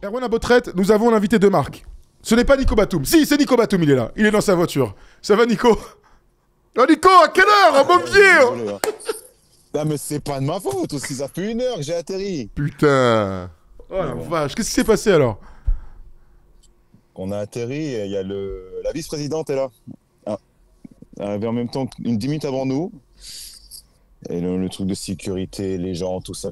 Erwan à Retraite, nous avons un invité de marque. Ce n'est pas Nico Batum. Si, c'est Nico Batum, il est là. Il est dans sa voiture. Ça va, Nico? Oh, Nico, à quelle heure, mon vieux? Non, mais c'est pas de ma faute aussi. Ça fait 1 heure que j'ai atterri. Putain. Oh la vache. Qu'est-ce qui s'est passé alors? On a atterri et il y a la vice-présidente est là. Ah. Elle arrivait en même temps, 10 minutes avant nous. Et le truc de sécurité, les gens, tout ça.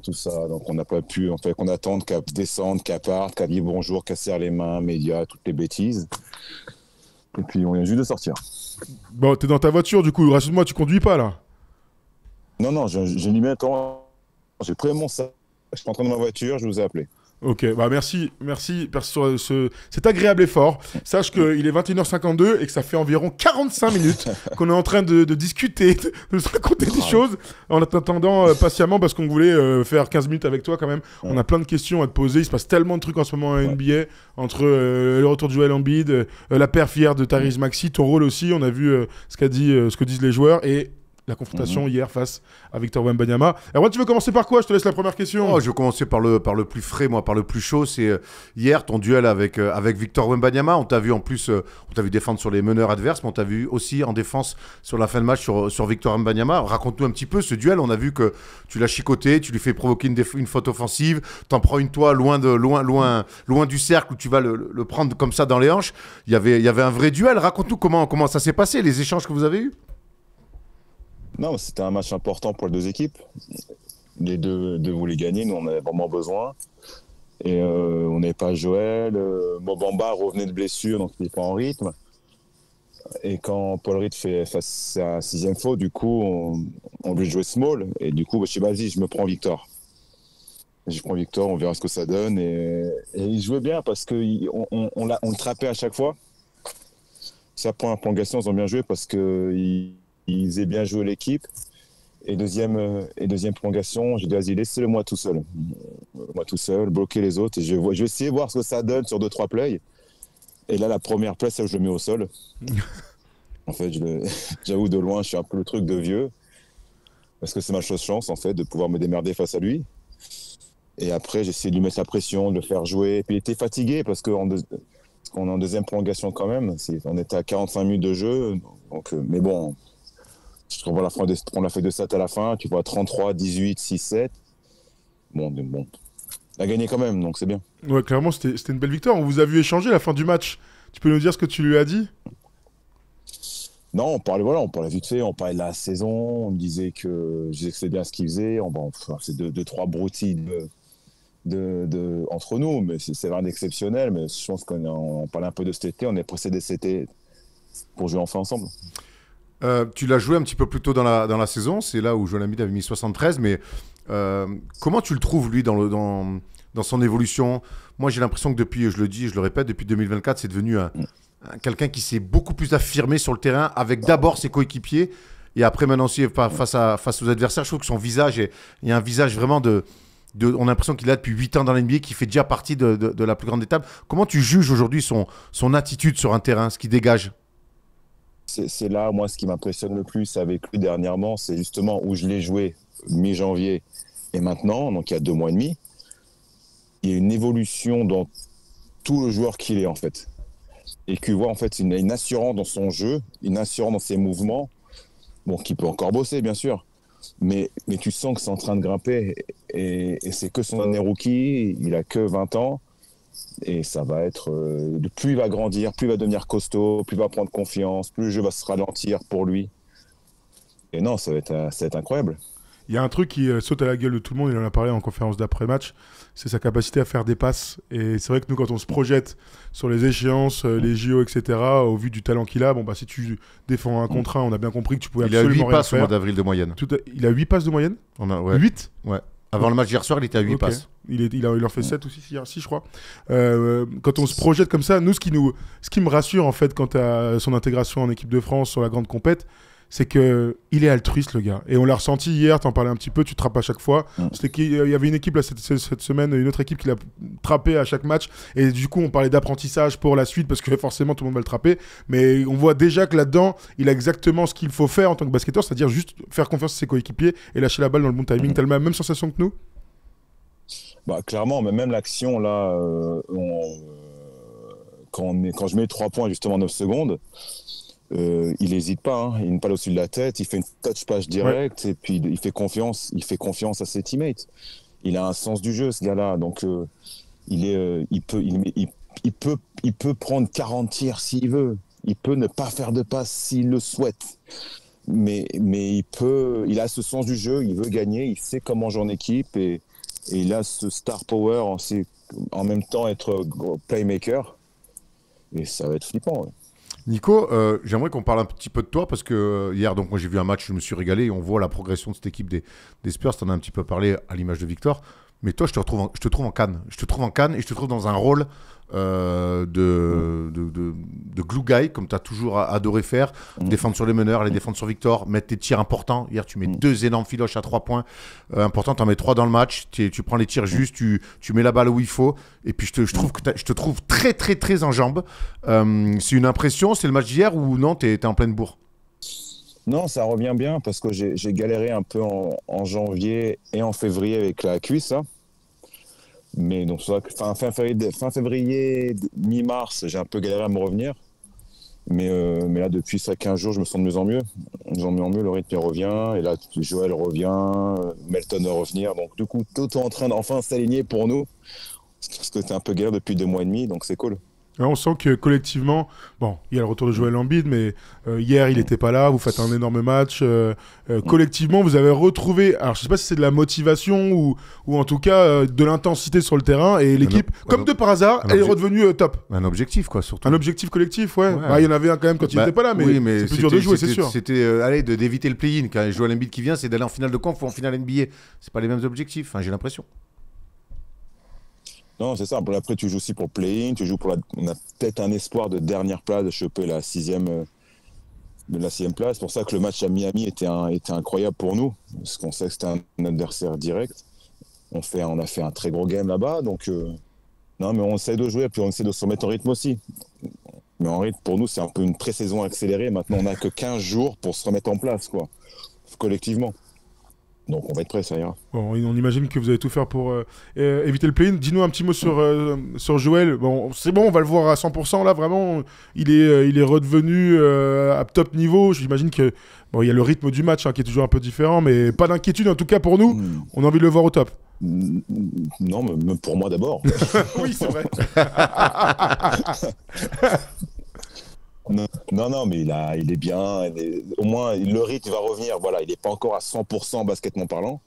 Donc on n'a pas pu, on fait qu'on attende qu'elle descende, qu'elle parte, qu'elle dise bonjour, qu'elle serre les mains, médias, toutes les bêtises. Et puis on vient juste de sortir. Bon, t'es dans ta voiture du coup, rassure-moi, tu conduis pas là? Non, je n'y mets attends. J'ai pris mon sac, je suis rentré dans ma voiture, je vous ai appelé. Ok, bah merci sur cet agréable effort. Sache qu'il est 21h52 et que ça fait environ 45 minutes qu'on est en train de discuter, de se raconter des choses en t'attendant patiemment parce qu'on voulait faire 15 minutes avec toi quand même. Ouais. On a plein de questions à te poser. Il se passe tellement de trucs en ce moment à NBA, entre le retour de Joel Embiid, la perf hier de Tyrese Maxey, ton rôle aussi. On a vu ce que disent les joueurs et la confrontation hier face à Victor Wembanyama. Erwan, tu veux commencer par quoi? Je te laisse la première question. Je vais commencer par le plus frais, moi, par le plus chaud. C'est hier ton duel avec Victor Wembanyama. On t'a vu en plus, on t'a vu défendre sur les meneurs adverses, mais on t'a vu aussi en défense sur la fin de match sur Victor Wembanyama. Raconte-nous un petit peu ce duel. On a vu que tu l'as chicoté, tu lui fais provoquer une faute offensive, t'en prends une toi loin du cercle où tu vas le prendre comme ça dans les hanches. Il y avait un vrai duel. Raconte-nous comment ça s'est passé, les échanges que vous avez eus. Non, c'était un match important pour les deux équipes. Les deux voulaient gagner, nous on avait vraiment besoin. Et on n'avait pas Joël. Mobamba revenait de blessure, donc il n'est pas en rythme. Et quand Paul Reed fait sa 6e faute, du coup, on lui jouait small. Et du coup, je suis vas-y, je me prends Victor. Je prends Victor, on verra ce que ça donne. Et il jouait bien parce qu'on le trappait à chaque fois. Ça, pour la prolongation, ils ont bien joué parce qu'ils aient bien joué l'équipe. Et deuxième prolongation, j'ai dit, vas-y, laissez-le moi tout seul. Moi tout seul, bloquer les autres. Et je vais essayer de voir ce que ça donne sur 2-3 plays. Et là, la première play, c'est où je le mets au sol. En fait, j'avoue, de loin, je suis un peu le truc de vieux. Parce que c'est ma chance, en fait, de pouvoir me démerder face à lui. Et après, j'ai essayé de lui mettre la pression, de le faire jouer. Et puis, il était fatigué parce qu'on est en deuxième prolongation quand même. On était à 45 minutes de jeu. Donc, mais bon, on prend la feuille de stats à la fin. Tu vois 33, 18, 6, 7. Bon. Il a gagné quand même, donc c'est bien. Ouais, clairement, c'était une belle victoire. On vous a vu échanger à la fin du match. Tu peux nous dire ce que tu lui as dit? Non, on parlait vite fait, on parlait de la saison, on me disait que c'était bien ce qu'il faisait. C'est deux, trois broutilles entre nous, mais c'est rien d'exceptionnel. Mais je pense qu'on parlait un peu de cet été, on est pressé de cet été pour jouer enfin ensemble. Tu l'as joué un petit peu plus tôt dans la saison, c'est là où Joel Embiid avait mis 73, mais comment tu le trouves, lui, dans son évolution? Moi, j'ai l'impression que depuis, je le dis, je le répète, depuis 2024, c'est devenu quelqu'un qui s'est beaucoup plus affirmé sur le terrain, avec d'abord ses coéquipiers, et après maintenant aussi face aux adversaires. Je trouve que son visage, il y a un visage vraiment on a l'impression qu'il est là depuis 8 ans dans l'NBA, qui fait déjà partie de la plus grande étape. Comment tu juges aujourd'hui son attitude sur un terrain, ce qu'il dégage? C'est là, moi, ce qui m'impressionne le plus avec lui dernièrement, c'est justement où je l'ai joué mi-janvier et maintenant, donc il y a 2 mois et demi. Il y a une évolution dans tout le joueur qu'il est, en fait. Et que voit, en fait, une assurance dans son jeu, une assurance dans ses mouvements, bon, qui peut encore bosser, bien sûr, mais tu sens que c'est en train de grimper, et c'est que son année rookie, il a que 20 ans, et ça va être, plus il va grandir, plus il va devenir costaud, plus il va prendre confiance, plus le jeu va se ralentir pour lui. Et non, ça va être incroyable. Il y a un truc qui saute à la gueule de tout le monde, il en a parlé en conférence d'après-match, c'est sa capacité à faire des passes. Et c'est vrai que nous, quand on se projette sur les échéances, les JO, etc., au vu du talent qu'il a, si tu défends un contre 1, on a bien compris que tu pouvais absolument rien faire. Il a 8 passes au mois d'avril de moyenne. Il a 8 passes de moyenne? 8? Ouais. Avant le match d'hier soir, il était à 8 passes. Il en fait 7 ou 6, je crois. Quand on se projette comme ça, nous, ce qui me rassure, en fait, quant à son intégration en équipe de France sur la grande compète, c'est qu'il est altruiste, le gars. Et on l'a ressenti hier, t'en parlais un petit peu, tu trappes à chaque fois. C'était qu'il y avait une équipe là, cette semaine, une autre équipe qui l'a trappé à chaque match. Et du coup, on parlait d'apprentissage pour la suite, parce que forcément, tout le monde va le trapper. Mais on voit déjà que là-dedans, il a exactement ce qu'il faut faire en tant que basketteur, c'est-à-dire juste faire confiance à ses coéquipiers et lâcher la balle dans le bon timing. T'as la même sensation que nous? Bah, clairement, mais même l'action, là, quand je mets 3 points justement en 9 secondes, il n'hésite pas, hein. Il n'a pas au-dessus de la tête, il fait une touch pass directe et puis il fait confiance à ses teammates. Il a un sens du jeu, ce gars-là. Donc, il peut prendre 40 tirs s'il veut. Il peut ne pas faire de passe s'il le souhaite. Mais il a ce sens du jeu, il veut gagner, il sait comment jouer en équipe et il a ce star power, en même temps être playmaker. Et ça va être flippant. Ouais. Nico, j'aimerais qu'on parle un petit peu de toi parce que hier, donc moi j'ai vu un match, je me suis régalé et on voit la progression de cette équipe des Spurs. Tu en as un petit peu parlé à l'image de Victor. Mais toi, je te trouve en Cannes. Je te trouve en Cannes et je te trouve dans un rôle de glue guy, comme tu as toujours adoré faire. Défendre sur les meneurs, aller défendre sur Victor, mettre tes tirs importants. Hier, tu mets 2 énormes filoches à 3 points importants. Tu en mets 3 dans le match. Tu prends les tirs justes, tu mets la balle où il faut. Et puis, je te trouve très, très, très en jambes. C'est une impression, c'est le match d'hier ou non, tu es en pleine bourre? Non, ça revient bien parce que j'ai galéré un peu en janvier et en février avec la cuisse. Hein. Mais donc, fin février, mi-mars, j'ai un peu galéré à me revenir. Mais là, depuis ça 15 jours, je me sens de mieux en mieux. De mieux en mieux, le rythme revient. Et là, Joël revient, Melton va revenir. Donc, du coup, tout est en train d'enfin s'aligner pour nous. Parce que c'était un peu galère depuis 2 mois et demi, donc c'est cool. On sent que collectivement, bon, il y a le retour de Joël Embiid, mais hier il n'était pas là, vous faites un énorme match. Collectivement, vous avez retrouvé, alors je ne sais pas si c'est de la motivation ou en tout cas de l'intensité sur le terrain, et l'équipe, comme de par hasard, elle est redevenue top. Un objectif, quoi, surtout. Un objectif collectif, ouais. Bah, il y en avait un quand même quand il n'était pas là, mais, c'est plus dur de jouer, c'est sûr. C'était d'éviter le play-in. Quand Joël Embiid qui vient, c'est d'aller en finale de conf ou en finale NBA. C'est pas les mêmes objectifs, j'ai l'impression. Non, c'est ça. Après, tu joues aussi pour play-in, on a peut-être un espoir de dernière place, de choper la sixième place. C'est pour ça que le match à Miami était incroyable pour nous, parce qu'on sait que c'était un adversaire direct. On a fait un très gros game là-bas, donc non, mais on essaie de jouer, puis on essaie de se remettre en rythme aussi. Mais en rythme, pour nous, c'est un peu une pré-saison accélérée. Maintenant, on n'a que 15 jours pour se remettre en place, quoi, collectivement. Donc on va être prêt, ça ira. Bon, on imagine que vous allez tout faire pour éviter le play-in. Dis-nous un petit mot sur Joël. Bon, c'est bon, on va le voir à 100%. Là, vraiment, il est redevenu à top niveau. J'imagine que bon, il y a le rythme du match qui est toujours un peu différent, mais pas d'inquiétude en tout cas pour nous. On a envie de le voir au top. Non, mais pour moi d'abord. Oui, c'est vrai. Non, mais il est bien. Au moins, le rythme va revenir. Voilà, il n'est pas encore à 100% basketement parlant.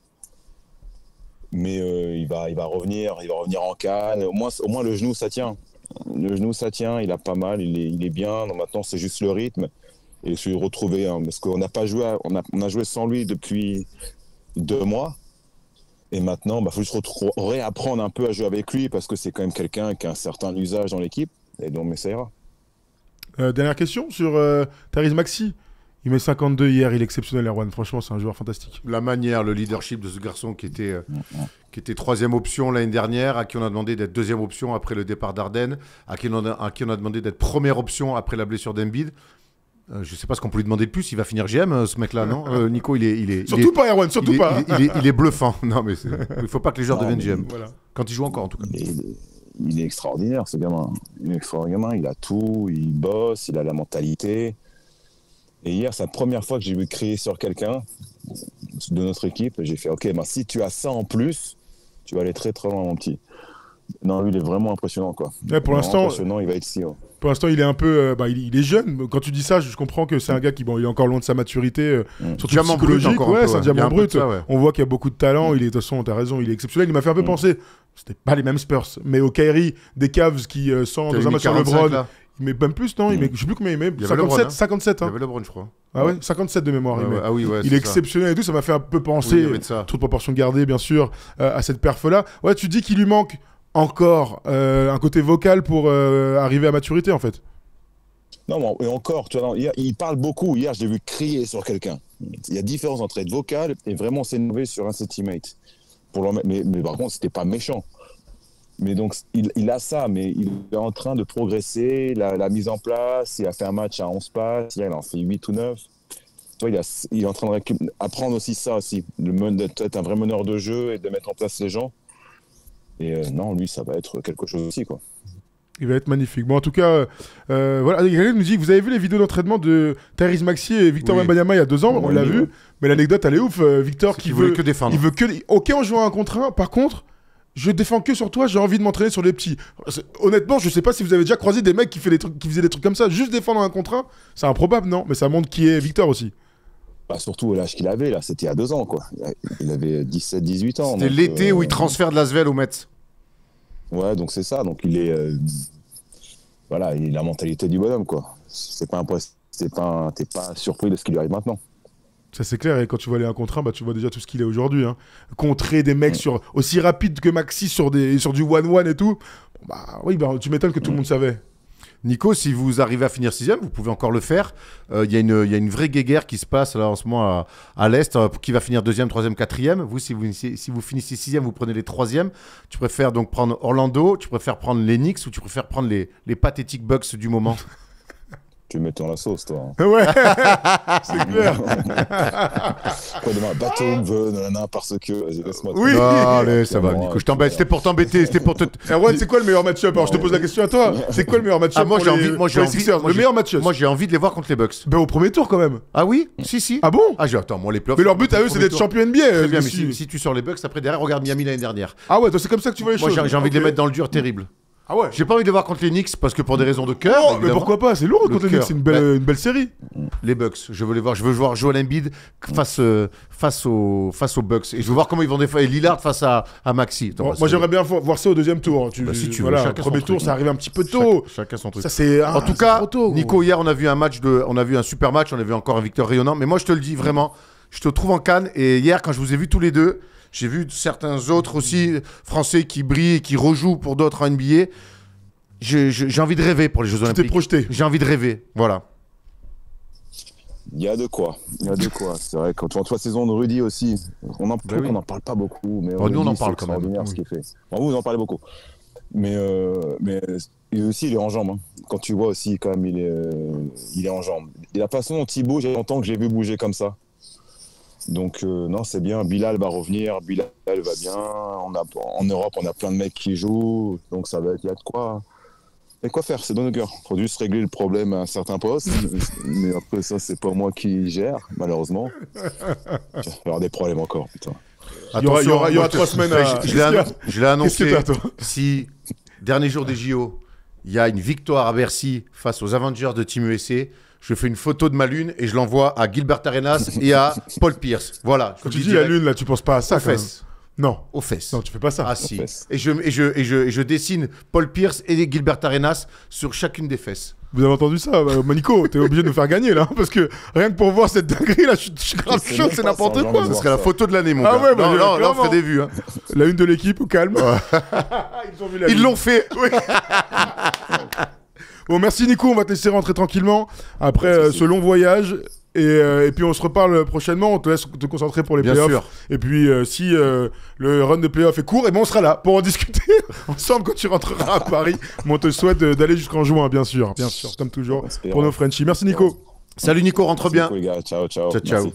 Mais il va revenir. Il va revenir en Cannes. Au moins, le genou, ça tient. Le genou, ça tient. Il a pas mal. Il est bien. Donc, maintenant, c'est juste le rythme. Et se retrouver. Parce qu'on n'a pas joué. On a joué sans lui depuis 2 mois. Et maintenant, il faut juste réapprendre un peu à jouer avec lui. Parce que c'est quand même quelqu'un qui a un certain usage dans l'équipe. Et donc, mais ça ira. Dernière question sur Tyrese Maxey. Il met 52 hier, il est exceptionnel, Erwan. Franchement, c'est un joueur fantastique. La manière, le leadership de ce garçon qui était 3e option l'année dernière, à qui on a demandé d'être 2e option après le départ d'Arden, à qui on a demandé d'être 1re option après la blessure d'Embiid. Je ne sais pas ce qu'on peut lui demander de plus. Il va finir GM, ce mec-là, non Nico, il est surtout pas, Erwan, surtout pas. Il est bluffant. Non, mais il ne faut pas que les joueurs deviennent GM. Voilà. Quand il joue encore, en tout cas. Il est extraordinaire, ce gamin. Il a tout, il bosse, il a la mentalité. Et hier, c'est la première fois que j'ai vu crier sur quelqu'un de notre équipe. J'ai fait, OK, si tu as ça en plus, tu vas aller très, très loin, mon petit. Non, lui, il est vraiment impressionnant, quoi. Ouais, pour l'instant, impressionnant, il va être si haut. Pour l'instant, il est un peu, il est jeune. Quand tu dis ça, je comprends que c'est un gars qui, il est encore loin de sa maturité, surtout psychologique. Ouais, c'est un diamant brut. Ça, ouais. On voit qu'il y a beaucoup de talent. De toute façon, t'as raison, il est exceptionnel. Il m'a fait un peu penser, c'était pas les mêmes Spurs, mais au Kyrie des Cavs qui sont dans un match sur LeBron. Là. Il met même plus, non? Je sais plus combien il met. 57, 57. Il y avait LeBron, je crois. Ah ouais, 57 de mémoire. Ah oui, ouais, il est exceptionnel et tout. Ça m'a fait un peu penser, toute proportion gardée, bien sûr, à cette perf-là. Ouais, tu dis qu'il lui manque encore un côté vocal pour arriver à maturité, en fait. Non, et encore, tu vois, il parle beaucoup. Hier, je l'ai vu crier sur quelqu'un. Il y a différence entre être vocal et vraiment s'énerver sur un de ses teammates. Mais par contre, c'était pas méchant. Mais donc, il a ça, mais il est en train de progresser. La mise en place, il a fait un match à 11 passes. Hier, il en fait 8 ou 9. Tu vois, il est en train d'apprendre aussi ça aussi. D'être un vrai meneur de jeu et de mettre en place les gens. Et non, lui, ça va être quelque chose aussi, quoi. Il va être magnifique. Bon, en tout cas, voilà. Gaël nous dit, vous avez vu les vidéos d'entraînement de Tyrese Maxey et Victor Oui. Wembanyama il y a 2 ans, on l'a Oui, vu. ouais. Mais l'anecdote, elle est ouf. Victor qui voulait veut que défendre. Il veut que. Ok, on joue à un contre 1. Par contre, je défends que sur toi. J'ai envie de m'entraîner sur les petits. Honnêtement, je sais pas si vous avez déjà croisé des mecs qui faisaient des trucs comme ça. Juste défendre un contre 1, c'est improbable, non? Mais ça montre qui est Victor aussi. Bah, surtout l'âge qu'il avait, là, c'était il y a 2 ans, quoi. Il avait 17-18 ans. C'était donc, l'été où il transfère de l'Asvel au Mets. Ouais, donc c'est ça. Donc il est. Voilà, il a la mentalité du bonhomme, quoi. C'est pas t'es pas surpris de ce qui lui arrive maintenant. Ça c'est clair, et quand tu vois les 1 contre 1, bah, tu vois déjà tout ce qu'il est aujourd'hui. Hein. Contrer des mecs aussi rapides que Maxi sur du 1-1 et tout. Bon, bah oui, bah, tu m'étonnes que tout le monde savait. Nico, si vous arrivez à finir 6ème, vous pouvez encore le faire. Il y a une vraie guéguerre qui se passe là en ce moment à l'Est, qui va finir 2e, 3e, 4e. Vous, si vous finissez 6ème, vous prenez les 3e. Tu préfères donc prendre Orlando, tu préfères prendre les Knicks ou tu préfères prendre les pathétiques Bucks du moment? Tu mets dans la sauce, toi. Ouais, c'est clair. Quoi, demain, bateau veut, nanana, parce que. Vas-y, laisse-moi. Oui. Non, allez, ça va, Nico. Je t'embête. C'était pour t'embêter. C'était pour te. Erwan, c'est quoi le meilleur match-up? Alors je te pose la question à toi. C'est quoi le meilleur match-up? Ah, moi, j'ai envie. Moi, j'ai envie. Le meilleur match-up. Moi, j'ai envie de les voir contre les Bucks. Ben au premier tour quand même. Ah oui? Si. Ah bon? Ah, attends, moi, les playoffs. Mais leur but à eux, c'est d'être champion NBA. Très bien, mais si- si tu sors les Bucks, après derrière, regarde Miami l'année dernière. Ah ouais, toi c'est comme ça que tu vois les Moi, choses. j'ai envie de les Ok. mettre dans le dur terrible. Ah ouais. J'ai pas envie de les voir contre les Knicks parce que pour des raisons de cœur. Oh, mais évidemment. pourquoi pas? C'est lourd Le contre les Knicks, c'est cœur. une belle série. Les Bucks. Je veux voir Joel Embiid face aux Bucks. Et je veux voir comment ils vont défendre. Et Lillard face à Maxi. Attends, Bon, bah, moi c'est- j'aimerais bien voir ça au deuxième tour. Bah, si tu veux, voilà, chacun son premier truc. tour, ça arrive un petit peu tôt. Chacun son truc. Ça c'est. En tout c'est cas, trop tôt, gros. Nico, hier, on a vu un super match. On a vu encore un victoire rayonnant. Mais moi, je te le dis vraiment, je te trouve en canne. Et hier, quand je vous ai vus tous les deux, j'ai vu certains autres aussi Français qui brillent et qui rejouent pour d'autres en NBA. J'ai envie de rêver pour les Jeux Tu t'es Olympiques. projeté. J'ai envie de rêver. Voilà. Il y a de quoi. C'est vrai, quand tu vois la saison de Rudy aussi, on en parle pas beaucoup. Mais Oh, nous, on en Rudy, parle c'est quand même. extraordinaire ce qu'il fait. Bon, vous en parlez beaucoup. Mais et aussi, il est en jambes. Hein. Quand tu vois aussi, quand même, il est en jambes. Et la façon dont il bouge, il y a longtemps que j'ai vu bouger comme ça. Donc, non, c'est bien. Bilal va revenir. Bilal va bien. En Europe, on a plein de mecs qui jouent. Donc, ça va être, il y a de quoi. Et quoi faire, c'est dans nos cœurs. Il faut juste régler le problème à un certain poste. Mais après, ça, c'est pas moi qui gère, malheureusement. Il va y avoir des problèmes encore, putain. Il y aura moi, 3 semaines à. Je l'ai Qu'est-ce que annoncé. t'as, toi? Si, dernier jour des JO, il y a une victoire à Bercy face aux Avengers de Team USA, je fais une photo de ma lune et je l'envoie à Gilbert Arenas et à Paul Pierce. Voilà. Je Quand vous tu le dis la direct. lune là, tu penses pas à ça Aux quand même. fesses. Non. Aux fesses. Non, tu fais pas ça. Ah si. fesses. Et je dessine Paul Pierce et Gilbert Arenas sur chacune des fesses. Vous avez entendu ça, Manico? T'es obligé de nous faire gagner là, hein, parce que rien que pour voir cette dinguerie là, je suis grave C'est chaud, même c'est pas n'importe ça, quoi. j'ai envie Ce de serait la ça. photo de l'année, mon Ah gars. ouais, bah, non, là, on clairement. ferait des vues. Hein. La une de l'équipe au calme. Ils ont vu la Ils lune. l'ont fait. Oui. Bon, merci Nico, on va te laisser rentrer tranquillement après ce long voyage. Et puis on se reparle prochainement, on te laisse te concentrer pour les Bien playoffs. sûr. Et puis si le run de playoffs est court, et ben on sera là pour en discuter ensemble quand tu rentreras à Paris. Mais on te souhaite d'aller jusqu'en juin, bien sûr, comme toujours, Espérons. pour nos Frenchies. Merci Nico. Salut Nico, rentre bien. Merci beaucoup, les gars. Ciao, ciao. Ciao, ciao. Merci.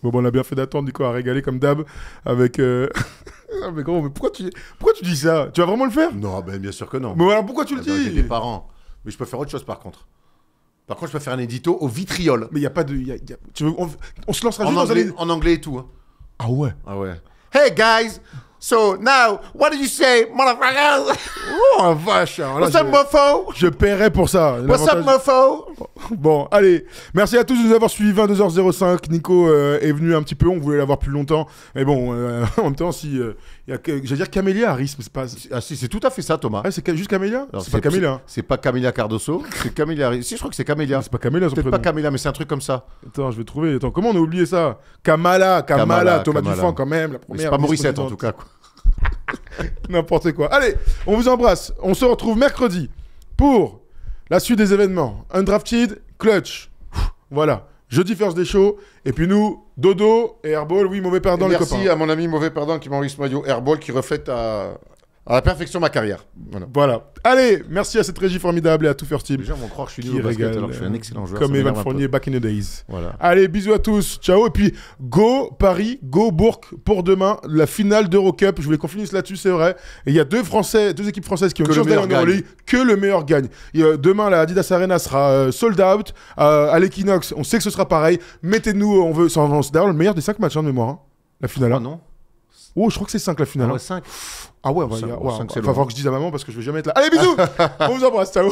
Bon, on a bien fait d'attendre, Nico a régalé comme d'hab avec... Ah, mais gros, mais pourquoi tu dis ça? Tu vas vraiment le faire? Non, ben bien sûr que non. Mais alors pourquoi tu le Ah ben, j'ai dis? des parents. Mais je peux faire autre chose par contre. Par contre, je peux faire un édito au vitriol. Mais il y a pas de... Tu veux, on se lancera juste dans un... En anglais et tout. Hein. Ah ouais. Ah ouais. Hey guys, so now, what did you say, motherfuckers? Oh vache. Alors là, What's up, mofo? je paierais pour ça. What's up, L'avantage- mofo? Bon, allez. Merci à tous de nous avoir suivis 22h05. Nico est venu un petit peu. On voulait l'avoir plus longtemps. Mais bon, en même temps, si... j'allais dire Camélia Harris, mais c'est pas... Ah si, c'est tout à fait ça, Thomas. Ah, c'est juste Camélia? Alors, C'est pas Camélia. Hein. C'est pas Camilla Cardoso, c'est Camilla. Si, je crois que c'est Camilla. C'est pas Camélia, son Peut-être prénom. pas Camilla, mais c'est un truc comme ça. Attends, je vais trouver. Attends, comment on a oublié ça? Kamala, Thomas Kamala. Dufan quand même. La Mais première c'est pas Morissette en vice-présidente. tout cas. Quoi. N'importe quoi. Allez, on vous embrasse. On se retrouve mercredi pour la suite des événements. Undrafted, Clutch. Voilà. Jeudi First Day Show. Et puis nous, Dodo et Airball. Oui, mauvais perdant, les Merci copains. à mon ami mauvais perdant qui m'envoie ce maillot Airball qui reflète À la perfection ma carrière. Voilà. Allez, merci à cette régie formidable et à tout First Team. Les gens vont croire que je suis Qui nul au basket régale, alors que je suis un excellent joueur. Comme ça Evan m'énerve un peu. Fournier back in the days. Voilà. Allez, bisous à tous. Ciao. Et puis, go Paris, go Bourg pour demain, la finale d'Eurocup. Je voulais qu'on finisse là-dessus, c'est vrai. Et il y a deux équipes françaises qui ont Que une le chance d'aller en meilleur Euroleague. Que le meilleur gagne. Et, demain, la Adidas Arena sera sold out. À l'Equinox, on sait que ce sera pareil. Mettez-nous, on veut. C'est d'ailleurs le meilleur des 5 matchs de mémoire. Hein. La finale. Ah Hein. non. Oh, je crois que c'est 5 la finale. Ah ouais, Hein. 5. Ah ouais, Cinq, il va cinq, c'est falloir long. que je dise à maman parce que je vais jamais être là. Allez, bisous. On vous embrasse, ciao.